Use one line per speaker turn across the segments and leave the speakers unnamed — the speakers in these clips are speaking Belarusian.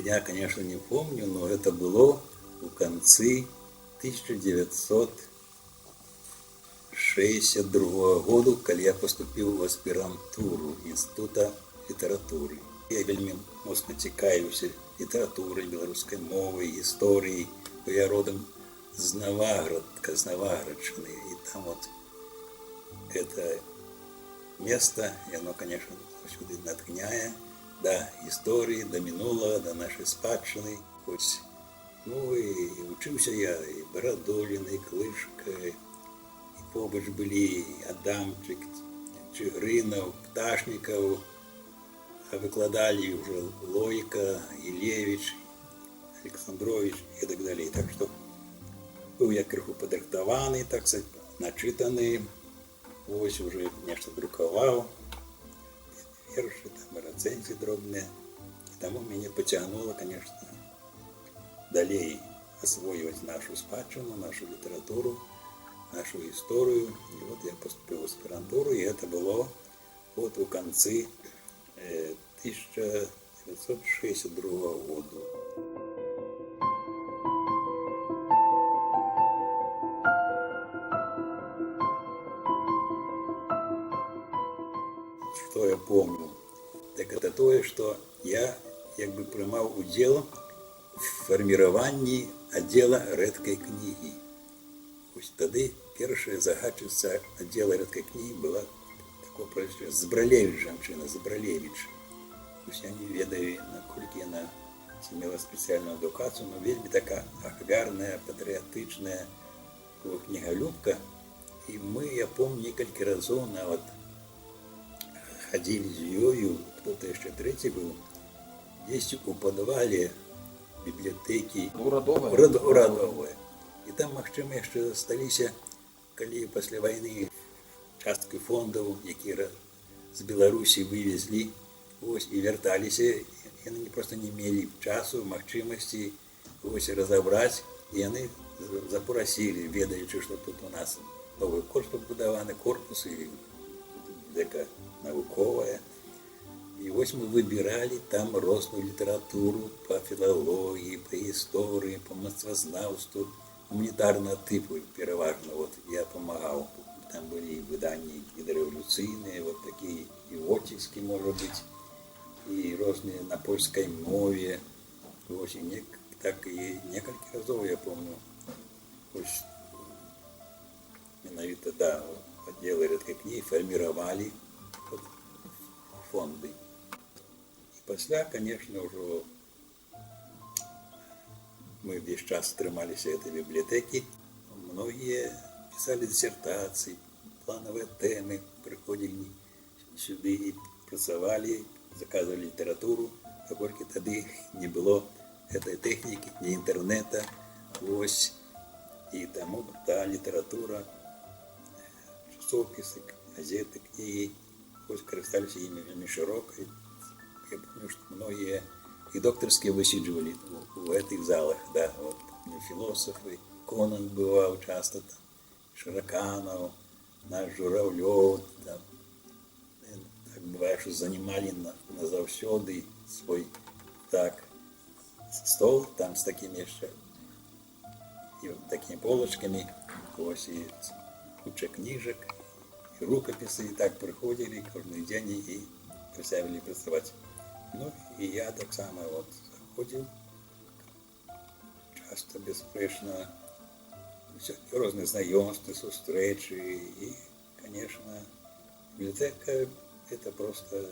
дня, конечно, не помню, но это было в конце 1962 года, когда я поступил в аспирантуру Института литературы. Я вельми моцна цікавився літературою, белорусской мовой, историей. Я родом з Наваградщины, и там вот это место, и оно, конечно, всюди натхняє до истории, до минулого, до нашей спадщины. Ну и учился я и Бородулин, и Клышка, и побач были и Адамчик, Чигринов, Пташников, а выкладали уже Лойко, Илевич, Александрович и так далее. Так что был я крыху подрыхтованный, так сказать, начитанный, ось уже нечто друковал, верши, там, рецензии дробные. И тому меня потянуло, конечно, далее освоивать нашу спадщину, нашу литературу, нашу историю. И вот я поступил в аспирантуру, и это было вот в конце 1962 года. Что я помню? Так это то, что я как бы принимал удел в формировании отдела редкой книги. Тогда первая загадчица отдела редкой книги была такое прозвище Забралевич, женщина Забралевич. Я не ведаю, насколько она имела специальную эдукацию, но вельми такая гарная, патриотичная книголюбка. И мы, я помню, несколько раз на вот ходили с ею, кто-то еще третий был, здесь у подвале библиотеки Урадовой. И там, магчыма, яшчэ засталіся, калі пасля вайны часткі фондаў, якія з Беларусі вывезлі, ось, і вярталіся, яны просто не мелі часу, магчымасці разабраць, і яны запрасілі, ведаючы, што тут у нас новы пабудаваны корпус і бібліятэка навуковая. І вось мы выбіралі там розную літаратуру па філалогіі, па гісторыі, па мастацтвазнаўству, гуманітарного типу, переважно. Вот я помогал. Там были выдания и дореволюционные, вот такие, и отчески, может быть, и разные на польской мове. Вот, и так и несколько разов, я помню, вот, миновито, да, вот, отделы редкой книги формировали вот, фонды. И после, конечно, уже мы весь час трымаліся этой библиотеки. Многие писали диссертации, плановые темы, приходили сюда и працавали, заказывали литературу, поскольку тогда не было этой техники, ни интернета, ось, и тому та литература, часописы, газеты, книги, ось, користались ими вельми широко. Я помню, что многие и докторские высиживали в этих залах, да, вот, философы, Конан бывал часто там, Широканов, наш Журавлев, там, так бывает, что занимали назавсёды свой, так, стол, там с такими еще, и вот такими полочками, ось, и куча книжек, и рукописи, и так приходили каждый день и присягали представать. Ну, и я так само вот заходил, часто, беспечно, всякие разные знакомства, встречи, и, конечно, библиотека – это просто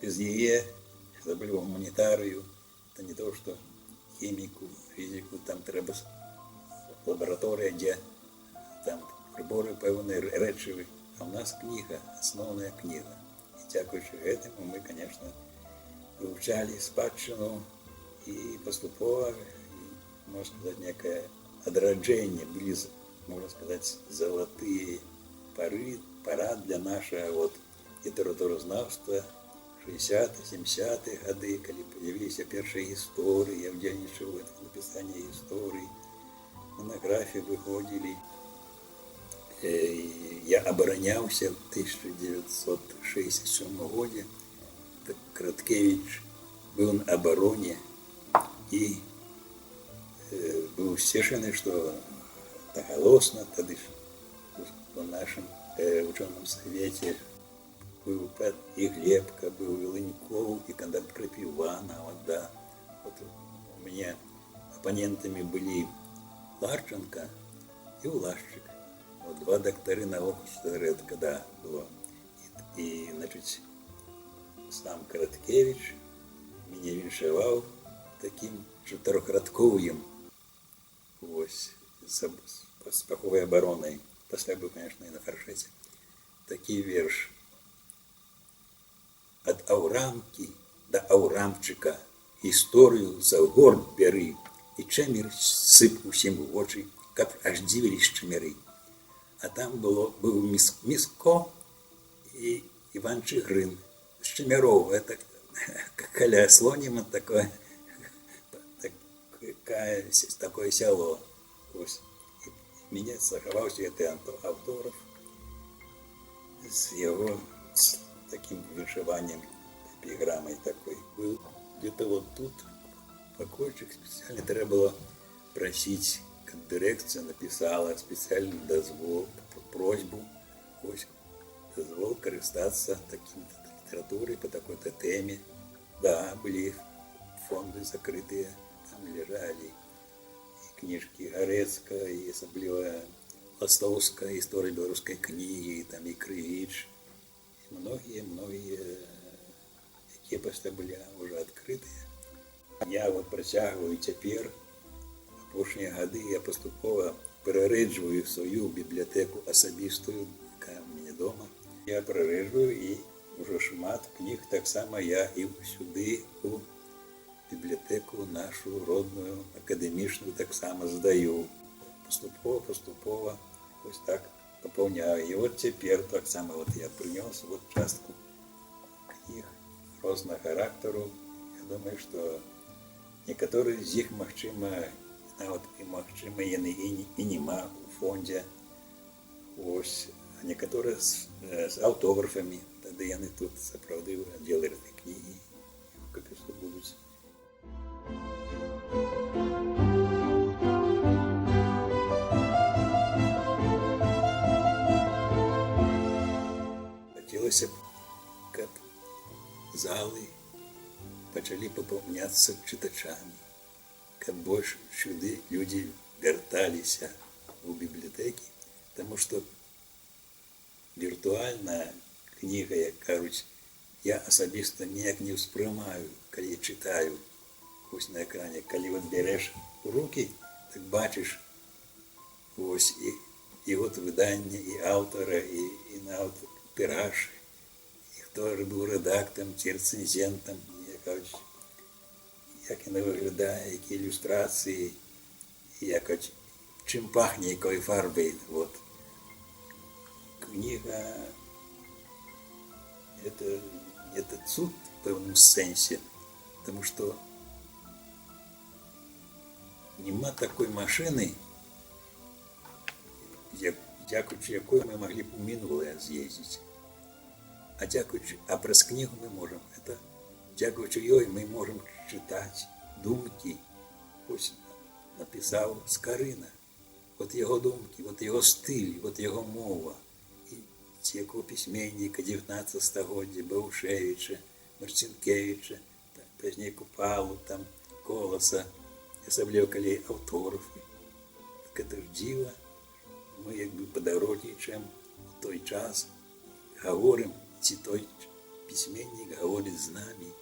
без нее, забыли гуманитарию, это не то, что химику, физику, там треба лаборатория, где там приборы певные речевые, а у нас книга, основная книга. И дякуючи этому мы, конечно, вивчали спадщину и поступово, и, можно сказать, некое отраджение, были, можно сказать, золотые пора для нашего вот, литературознавства 60-70-х годы, когда появились первые истории, я удельничал в написании историй, монографии выходили. Я оборонялся в 1967 году. Краткевич был на обороне і быў сцешаны, што тагалосна тады ж у нашым вучоным свеце быў і Глебка, быў і Лынькоў, і кандыдат Крапіванова, да. Вот у мяне апанентамі былі Ларченко і Улашчык. Вот два дактары навук, рэдка, да, было. І, значыць, сам Караткевіч мяне віншаваў такім чатырохрадковым, вось, з паховай абаронай. Пасля быў, конечно, і на фаршэце. Такі верш. Ад Аўрамкі да Аўрамчыка гісторыю за горб бяры і чэмер сып усім у вочы, каб аж дзівілі шчамяры. А там быў Міско і Іван Чыгрын. Шчамяроў, это каля Слоніма такое сяло. Ось. Мяне захаваўся гэты аўтограф з яго таким вышиванием, эпиграммой такой. Был где-то вот тут покойчик, специально треба было просить, как дирекция написала специальный дозвол, просьбу, дозвол користаться таким-то литературой по такой-то теме. Да, были фонды закрытые, там лежали и книжки Горецка, и особливо Ластовская история белорусской книги, там и Крывич, и многие, якія пасля былі уже открытые. Я вот працягваю цяпер, апошнія гады я паступова перарэджваю свою бібліятэку асабістую, якая ў мяне дома. Я перарэджваю і ўжо шмат кніг таксама я і сюды у бібліятэку нашу родную, акадэмічную таксама здаю. Поступова, ось так пополняю. И вот теперь так само вот я принес вот частку книг разного характеру. Я думаю, что некоторые из них, магчыма, вот и магчыма, и нема у фонде. Ось, а некоторые с автографами. Тогда яны тут сапраўды делали этой книги. Как что будут. Хотелось, каб залы пачалі папаўняцца чытачамі, каб больш сюды людзі вярталіся ў бібліятэкі, таму што віртуальная кніга, як кажуць, я асабіста ніяк не ўспрымаю, калі чытаю вось на экране. Калі вот бярэш у рукі, так бачыш вось і вот выданне, і аўтара, і нават тыраж, і хто быў рэдактарам ці рэцэнзентам, як яна выглядае, якія ілюстрацыі, чым пахне, якой фарбай. Вот. Книга это цуд в пэўным сэнсе, потому что нема такой машины, дзякуючы якой мы могли б у мінулае з'ездзіць. А праз книгу мы можем. Это дзякуючы ёй мы можем читать думки. Ось написал Скарына. Вот его думки, вот его стиль, вот его мова. И якого письменника 19 стагоддзя, Баушевича, Марцінкевича, пазней Купалу, там, Коласа, асабліва калі аўтографы. Так это ж дзіва. Мы як бы падарожнічаем у той час, говорим, ці той письменник говорит з нами,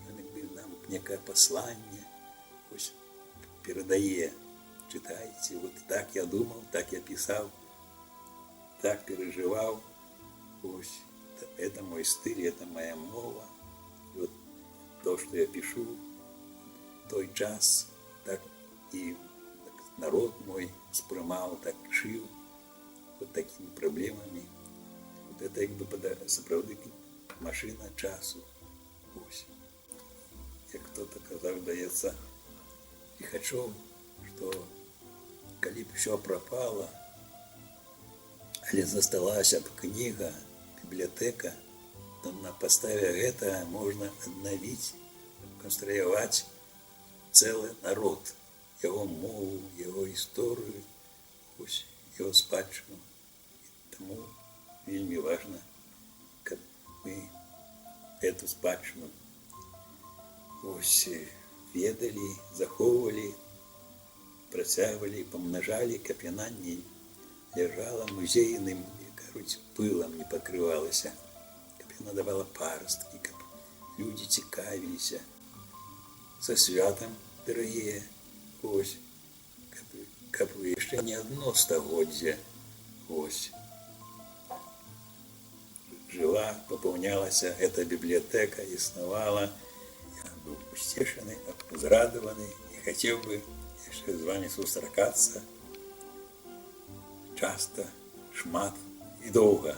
он як бы нам некое послание ось передае. Читайте, вот так я думал, так я писал, так переживал. Ось, это мой стиль, это моя мова. И вот то, что я пишу, той час, так и народ мой спрымал, так жил, вот такими проблемами. Вот это как бы сапраўды машина часу. Ось. Як кто-то казаў, даецца, Лихачёв, что калі б все пропало, але засталася б книга, библиотека, то на подставе этого можно обновить, конструировать цілий народ, його мову, його історію, ось його спадщину. Тому вельми важно, щоб ми цю спадщину ось ведали, заховували, працягвалі, помножали, каб яна не лежала музейным, кажуть, пылом не покрывалася, каб яна давала паростки, каб люди цікавіліся. Со святом, дорогие, ось, каб яшчэ не одно стагоддзе, ось, жила, пополнялася эта библиотека, існувала. Я был усцешаны, узрадованы и хотел бы еще с вами сустракаться часто, шмат и долго.